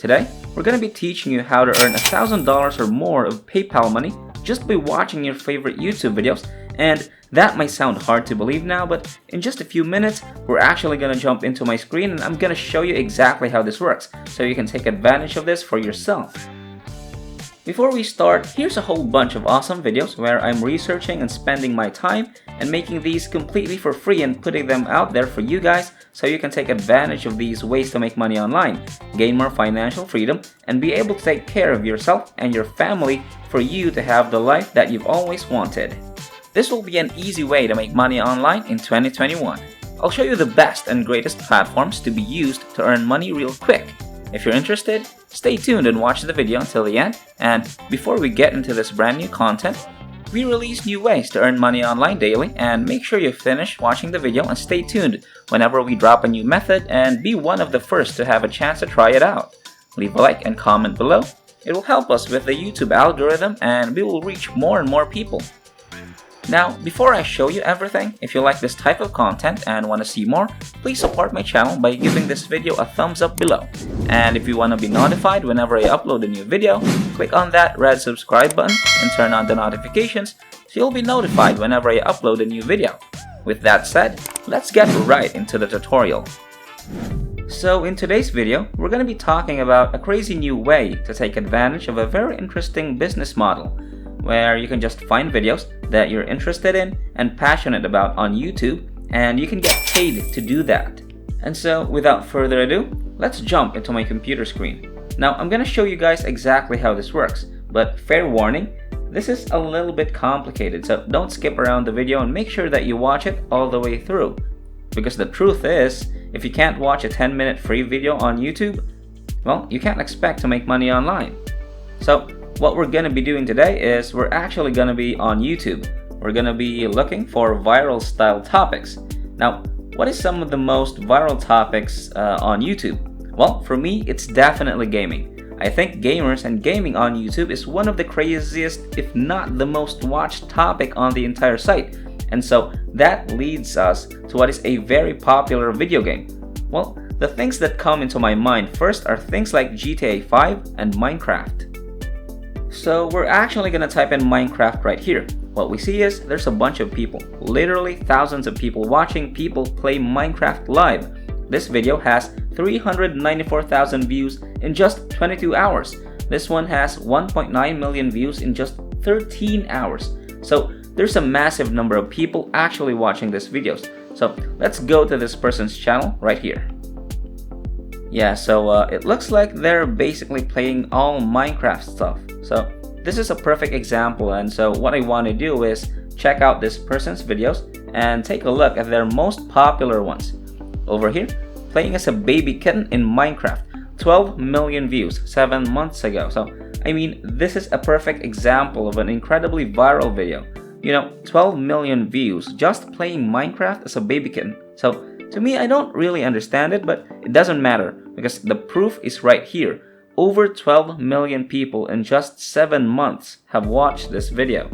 Today, we're going to be teaching you how to earn $1,000 or more of PayPal money just by watching your favorite YouTube videos. And that might sound hard to believe now, but in just a few minutes, we're actually going to jump into my screen and I'm going to show you exactly how this works so you can take advantage of this for yourself. Before we start, here's a whole bunch of awesome videos where I'm researching and spending my time and making these completely for free and putting them out there for you guys so you can take advantage of these ways to make money online, gain more financial freedom, and be able to take care of yourself and your family for you to have the life that you've always wanted. This will be an easy way to make money online in 2021. I'll show you the best and greatest platforms to be used to earn money real quick. If you're interested, stay tuned and watch the video until the end. And before we get into this brand new content, we release new ways to earn money online daily, and make sure you finish watching the video and stay tuned whenever we drop a new method and be one of the first to have a chance to try it out. Leave a like and comment below. It will help us with the YouTube algorithm and we will reach more and more people. Now, before I show you everything, if you like this type of content and want to see more, please support my channel by giving this video a thumbs up below. And if you want to be notified whenever I upload a new video, click on that red subscribe button and turn on the notifications so you'll be notified whenever I upload a new video. With that said, let's get right into the tutorial. So in today's video, we're going to be talking about a crazy new way to take advantage of a very interesting business model, where you can just find videos that you're interested in and passionate about on YouTube, and you can get paid to do that. And so without further ado, let's jump into my computer screen. Now I'm gonna show you guys exactly how this works, but fair warning, this is a little bit complicated, so don't skip around the video and make sure that you watch it all the way through. Because the truth is, if you can't watch a 10-minute free video on YouTube, well, you can't expect to make money online. So what we're going to be doing today is we're actually going to be on YouTube. We're going to be looking for viral style topics. Now, what is some of the most viral topics on YouTube? Well, for me, it's definitely gaming. I think gamers and gaming on YouTube is one of the craziest, if not the most watched topic on the entire site. And so that leads us to what is a very popular video game. Well, the things that come into my mind first are things like GTA 5 and Minecraft. So we're actually going to type in Minecraft right here. What we see is there's a bunch of people, literally thousands of people watching people play Minecraft live. This video has 394,000 views in just 22 hours. This one has 1.9 million views in just 13 hours. So there's a massive number of people actually watching these videos. So let's go to this person's channel right here. Yeah, so it looks like they're basically playing all Minecraft stuff. So this is a perfect example, and so what I want to do is check out this person's videos and take a look at their most popular ones. Over here, playing as a baby kitten in Minecraft, 12 million views 7 months ago. So I mean, this is a perfect example of an incredibly viral video. You know, 12 million views just playing Minecraft as a baby kitten. So to me, I don't really understand it, but it doesn't matter because the proof is right here. Over 12 million people in just 7 months have watched this video.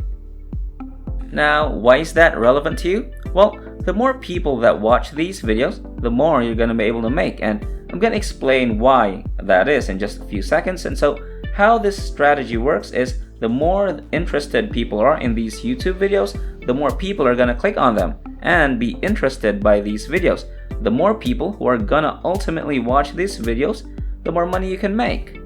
Now, why is that relevant to you? Well, the more people that watch these videos, the more you're going to be able to make, and I'm going to explain why that is in just a few seconds. And so how this strategy works is the more interested people are in these YouTube videos, the more people are going to click on them and be interested by these videos. The more people who are going to ultimately watch these videos, the more money you can make.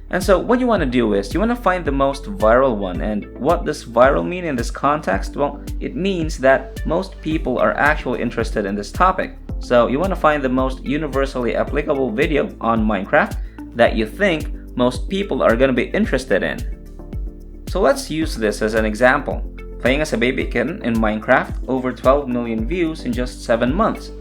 And so what you want to do is you want to find the most viral one. And what does viral mean in this context? Well, it means that most people are actually interested in this topic. So you want to find the most universally applicable video on Minecraft that you think most people are going to be interested in. So let's use this as an example. Playing as a baby kitten in Minecraft, over 12 million views in just 7 months.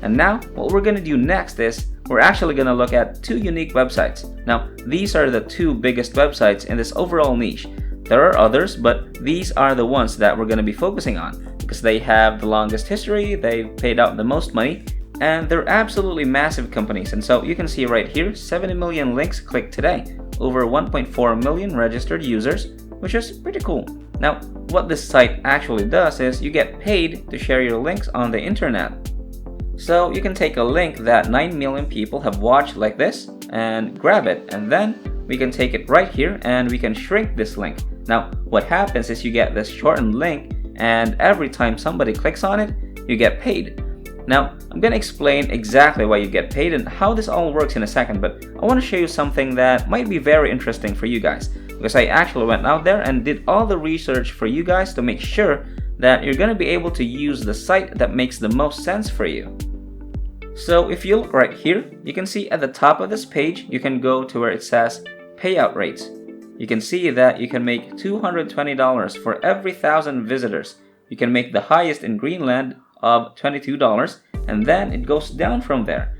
And now, what we're going to do next is we're actually going to look at 2 unique websites. Now, these are the 2 biggest websites in this overall niche. There are others, but these are the ones that we're going to be focusing on because they have the longest history, they've paid out the most money, and they're absolutely massive companies. And so you can see right here, 70 million links clicked today, over 1.4 million registered users, which is pretty cool. Now, what this site actually does is you get paid to share your links on the internet. So you can take a link that 9 million people have watched like this and grab it, and then we can take it right here and we can shrink this link. Now what happens is you get this shortened link, and every time somebody clicks on it, you get paid. Now I'm going to explain exactly why you get paid and how this all works in a second, but I want to show you something that might be very interesting for you guys, because I actually went out there and did all the research for you guys to make sure that you're going to be able to use the site that makes the most sense for you. So if you look right here, you can see at the top of this page, you can go to where it says payout rates. You can see that you can make $220 for every 1,000 visitors. You can make the highest in Greenland of $22, and then it goes down from there.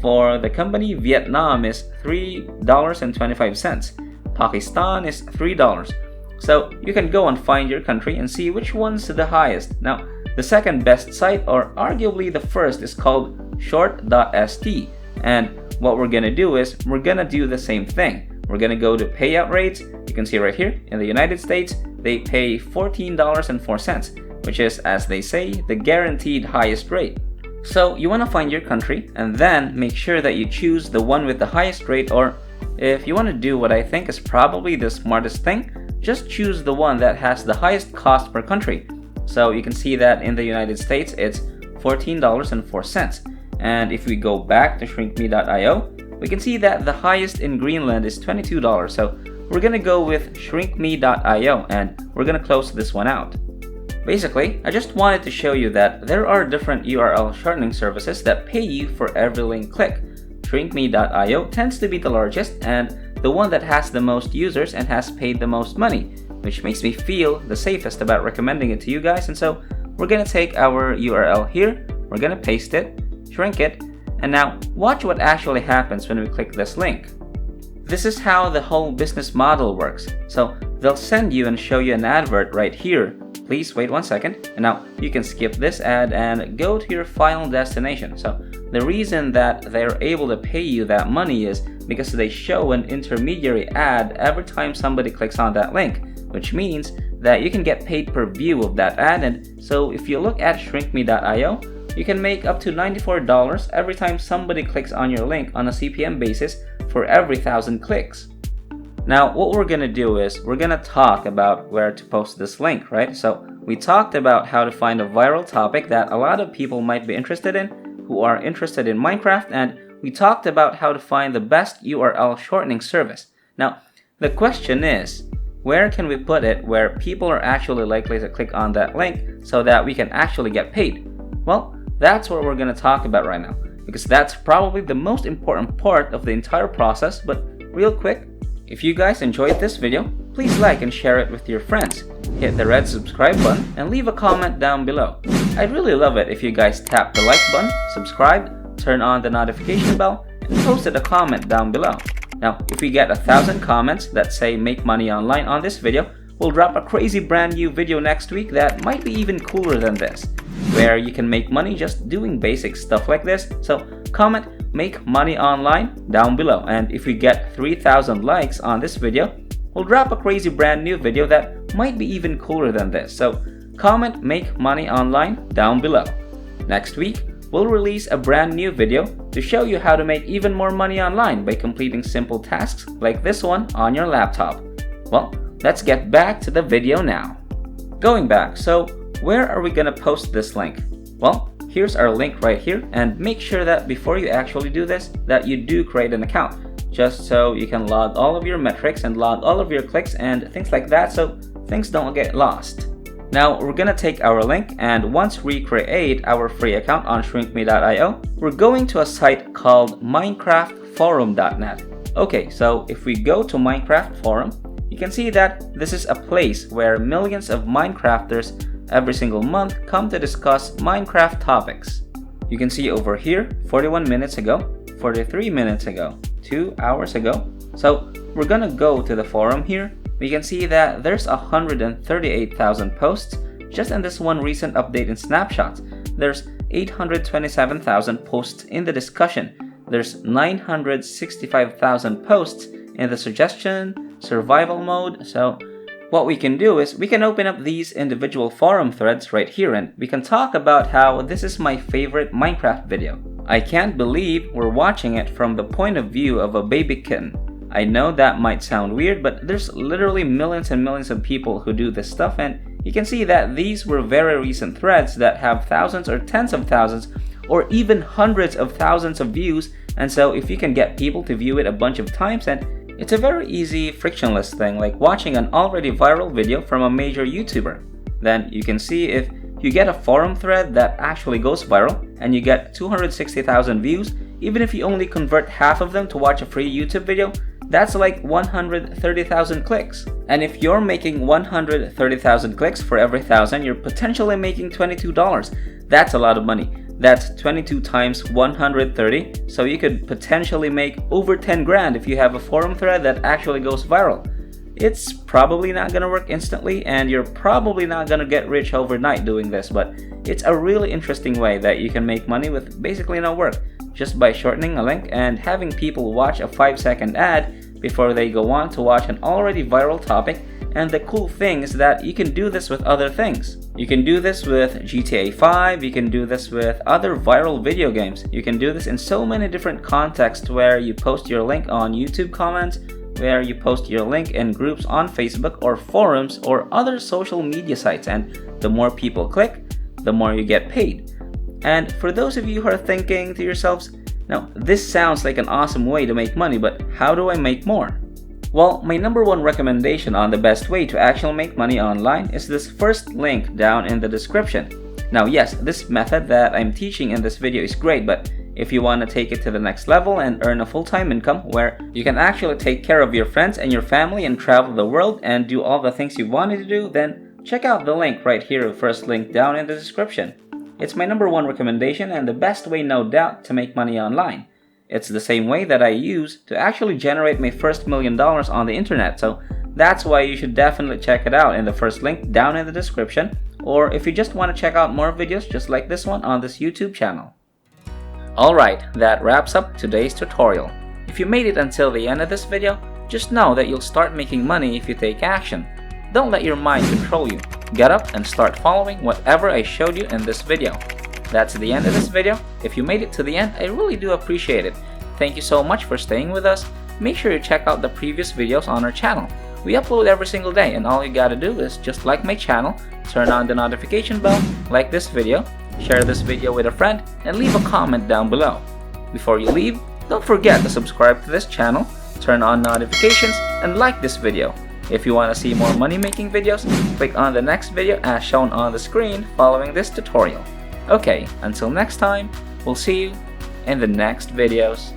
For the company, Vietnam is $3.25. Pakistan is $3. So you can go and find your country and see which one's the highest. Now, the second best site, or arguably the first, is called short.st, and what we're gonna do is we're gonna do the same thing. We're gonna go to payout rates. You can see right here in the United States, they pay $14.04, which is, as they say, the guaranteed highest rate. So you want to find your country and then make sure that you choose the one with the highest rate, or if you want to do what I think is probably the smartest thing, just choose the one that has the highest cost per country. So you can see that in the United States it's $14.04, and if we go back to shrinkme.io, we can see that the highest in Greenland is $22. So we're gonna go with shrinkme.io and we're gonna close this one out. Basically, I just wanted to show you that there are different URL shortening services that pay you for every link click. Shrinkme.io tends to be the largest and the one that has the most users and has paid the most money, which makes me feel the safest about recommending it to you guys. And so we're gonna take our URL here, we're gonna paste it, shrink it, and now watch what actually happens when we click this link. This is how the whole business model works. So they'll send you and show you an advert right here. Please wait 1 second, and now you can skip this ad and go to your final destination. So the reason that they're able to pay you that money is because they show an intermediary ad every time somebody clicks on that link, which means that you can get paid per view of that ad. And so if you look at shrinkme.io, you can make up to $94 every time somebody clicks on your link on a CPM basis for every 1,000 clicks. Now what we're gonna do is we're gonna talk about where to post this link, right? So we talked about how to find a viral topic that a lot of people might be interested in who are interested in Minecraft, and we talked about how to find the best URL shortening service. Now the question is, where can we put it where people are actually likely to click on that link so that we can actually get paid? Well, that's what we're gonna talk about right now, because that's probably the most important part of the entire process. But real quick, if you guys enjoyed this video, please like and share it with your friends. Hit the red subscribe button and leave a comment down below. I'd really love it if you guys tap the like button, subscribe, turn on the notification bell, and posted a comment down below. Now, if we get 1,000 comments that say make money online on this video, we'll drop a crazy brand new video next week that might be even cooler than this, where you can make money just doing basic stuff like this. So comment make money online down below, and if we get 3,000 likes on this video, we'll drop a crazy brand new video that might be even cooler than this. So comment make money online down below. Next week, we'll release a brand new video to show you how to make even more money online by completing simple tasks like this one on your laptop. Well, let's get back to the video now. Going back, so where are we gonna post this link? Well, here's our link right here, and make sure that before you actually do this, that you do create an account, just so you can log all of your metrics and log all of your clicks and things like that, so things don't get lost. Now we're gonna take our link, and once we create our free account on shrinkme.io, we're going to a site called minecraftforum.net. Okay, so if we go to Minecraft Forum, you can see that this is a place where millions of Minecrafters every single month come to discuss Minecraft topics. You can see over here 41 minutes ago, 43 minutes ago, 2 hours ago. So we're gonna go to the forum here. We can see that there's 138,000 posts just in this one recent update in snapshots. There's 827,000 posts in the discussion. There's 965,000 posts in the suggestion, survival mode. So what we can do is we can open up these individual forum threads right here and we can talk about how this is my favorite Minecraft video. I can't believe we're watching it from the point of view of a baby kitten. I know that might sound weird, but there's literally millions and millions of people who do this stuff, and you can see that these were very recent threads that have thousands or tens of thousands or even hundreds of thousands of views. And so if you can get people to view it a bunch of times, and it's a very easy frictionless thing like watching an already viral video from a major YouTuber. Then you can see if you get a forum thread that actually goes viral and you get 260,000 views, even if you only convert half of them to watch a free YouTube video, that's like 130,000 clicks. And if you're making 130,000 clicks for every 1,000, you're potentially making $22. That's a lot of money. That's 22 times 130, so you could potentially make over 10 grand if you have a forum thread that actually goes viral. It's probably not gonna work instantly, and you're probably not gonna get rich overnight doing this, but it's a really interesting way that you can make money with basically no work, just by shortening a link and having people watch a 5-second ad before they go on to watch an already viral topic. And the cool thing is that you can do this with other things. You can do this with GTA 5, you can do this with other viral video games. You can do this in so many different contexts where you post your link on YouTube comments, where you post your link in groups on Facebook or forums or other social media sites, and the more people click, the more you get paid. And for those of you who are thinking to yourselves, now this sounds like an awesome way to make money, but how do I make more? Well, my number one recommendation on the best way to actually make money online is this first link down in the description. Now yes, this method that I'm teaching in this video is great, but if you want to take it to the next level and earn a full-time income where you can actually take care of your friends and your family and travel the world and do all the things you wanted to do, then check out the link right here, the first link down in the description. It's my number one recommendation and the best way, no doubt, to make money online. It's the same way that I use to actually generate my first $1 million on the internet, so that's why you should definitely check it out in the first link down in the description, or if you just want to check out more videos just like this one on this YouTube channel. Alright, that wraps up today's tutorial. If you made it until the end of this video, just know that you'll start making money if you take action. Don't let your mind control you. Get up and start following whatever I showed you in this video. That's the end of this video. If you made it to the end, I really do appreciate it. Thank you so much for staying with us. Make sure you check out the previous videos on our channel. We upload every single day, and all you gotta do is just like my channel, turn on the notification bell, like this video, share this video with a friend, and leave a comment down below. Before you leave, don't forget to subscribe to this channel, turn on notifications, and like this video. If you want to see more money making videos, click on the next video as shown on the screen following this tutorial. Okay, until next time, we'll see you in the next videos.